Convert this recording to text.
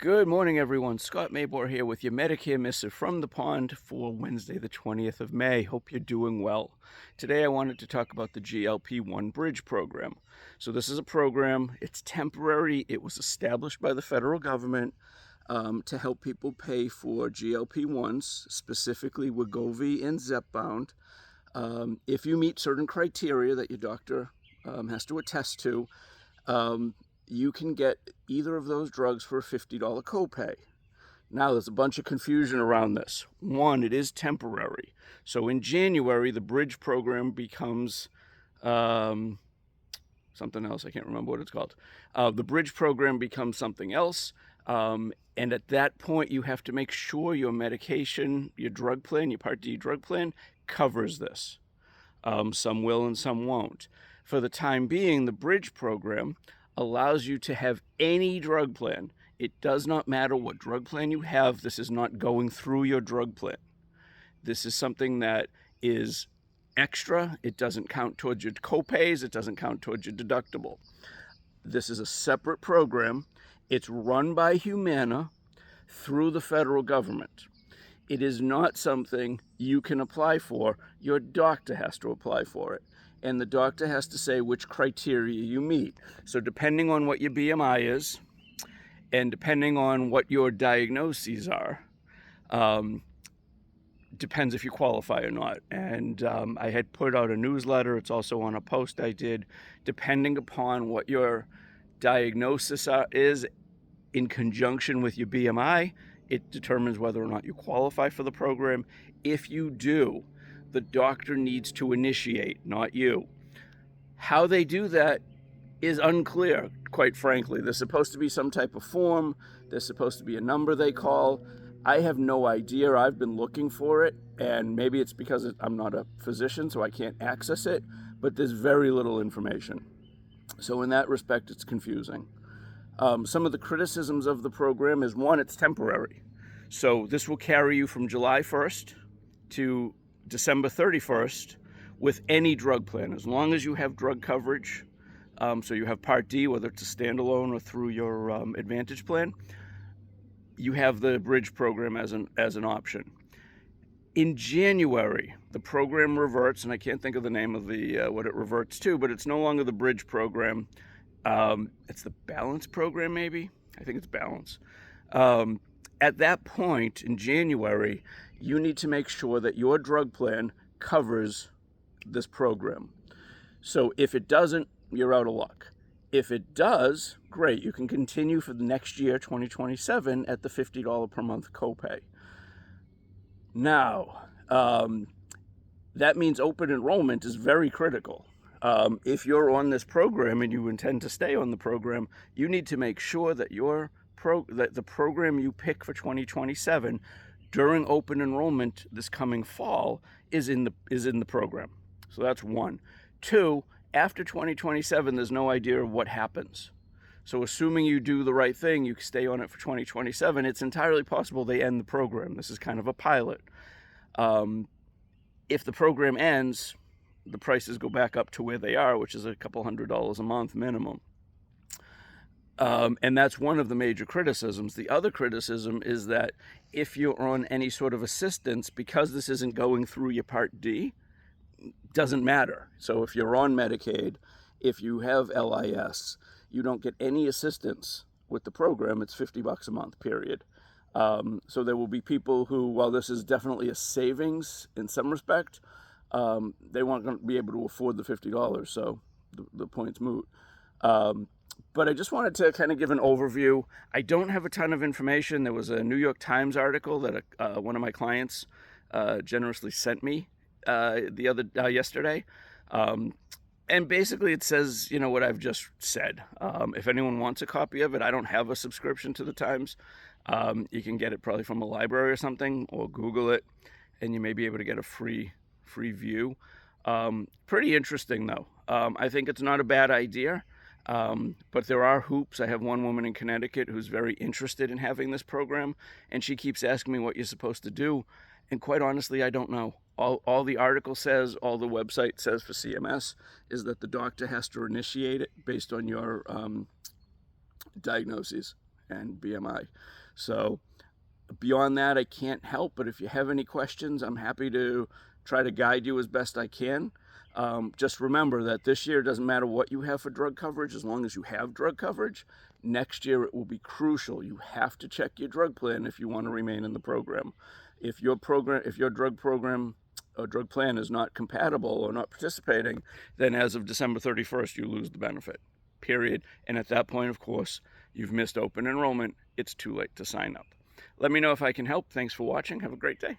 Good morning, everyone. Scott Mabor here with your Medicare Missive from the pond for Wednesday, the 20th of May. Hope you're doing well. Today, I wanted to talk about the GLP-1 Bridge program. So this is a program, it's temporary. It was established by the federal government to help people pay for GLP-1s, specifically Wegovy and Zepbound. If you meet certain criteria that your doctor has to attest to, you can get either of those drugs for a $50 copay. Now, there's a bunch of confusion around this. One, it is temporary. So in January, the Bridge program becomes something else. I can't remember what it's called. The Bridge program becomes something else. And at that point, you have to make sure your medication, your drug plan, your Part D drug plan covers this. Some will and some won't. For the time being, the Bridge program allows you to have any drug plan. It does not matter what drug plan you have. This is not going through your drug plan. This is something that is extra. It doesn't count towards your copays. It doesn't count towards your deductible. This is a separate program. It's run by Humana through the federal government. It is not something you can apply for. Your doctor has to apply for it. And the doctor has to say which criteria you meet. So depending on what your BMI is, and depending on what your diagnoses are, depends if you qualify or not. And I had put out a newsletter. It's also on a post I did. Depending upon what your diagnosis is in conjunction with your BMI, it determines whether or not you qualify for the program. If you do, the doctor needs to initiate, not you. How they do that is unclear, quite frankly. There's supposed to be some type of form. There's supposed to be a number they call. I have no idea. I've been looking for it, and maybe it's because I'm not a physician, so I can't access it, but there's very little information. So in that respect, it's confusing. Some of the criticisms of the program is, one, it's temporary. So this will carry you from July 1st to December 31st with any drug plan, as long as you have drug coverage. So you have Part D, whether it's a standalone or through your Advantage plan, you have the Bridge program as an option. In January, the program reverts, and I can't think of the name of the what it reverts to, but it's no longer the Bridge program. It's the Balance program, maybe? I think it's Balance. At that point in January, you need to make sure that your drug plan covers this program. So if it doesn't, you're out of luck. If it does, great. You can continue for the next year, 2027, at the $50 per month copay. Now, that means open enrollment is very critical. If you're on this program and you intend to stay on the program, you need to make sure that that the program you pick for 2027 during open enrollment this coming fall is in the program. So that's one. Two, after 2027, there's no idea of what happens. So assuming you do the right thing, you stay on it for 2027, it's entirely possible they end the program. This is kind of a pilot. If the program ends, the prices go back up to where they are, which is a couple $100 a month minimum. And that's one of the major criticisms. The other criticism is that if you're on any sort of assistance, because this isn't going through your Part D, doesn't matter. So if you're on Medicaid, if you have LIS, you don't get any assistance with the program. It's $50 a month, period. So there will be people who, while this is definitely a savings in some respect, they weren't going to be able to afford the $50, so the point's moot. But I just wanted to kind of give an overview. I don't have a ton of information. There was a New York Times article that one of my clients generously sent me yesterday. And basically it says, what I've just said. If anyone wants a copy of it, I don't have a subscription to the Times. You can get it probably from a library or something, or Google it, and you may be able to get a free view. Pretty interesting, though. I think it's not a bad idea. But there are hoops. I have one woman in Connecticut who's very interested in having this program, and she keeps asking me what you're supposed to do. And quite honestly, I don't know. All the article says, all the website says for CMS is that the doctor has to initiate it based on your diagnoses. and BMI. So beyond that, I can't help, but if you have any questions, I'm happy to try to guide you as best I can. Just remember that this year, it doesn't matter what you have for drug coverage, as long as you have drug coverage. Next year, it will be crucial. You have to check your drug plan if you want to remain in the program. If your drug program or drug plan is not compatible or not participating, then as of December 31st, you lose the benefit, period. And at that point, of course, you've missed open enrollment. It's too late to sign up. Let me know if I can help. Thanks for watching. Have a great day.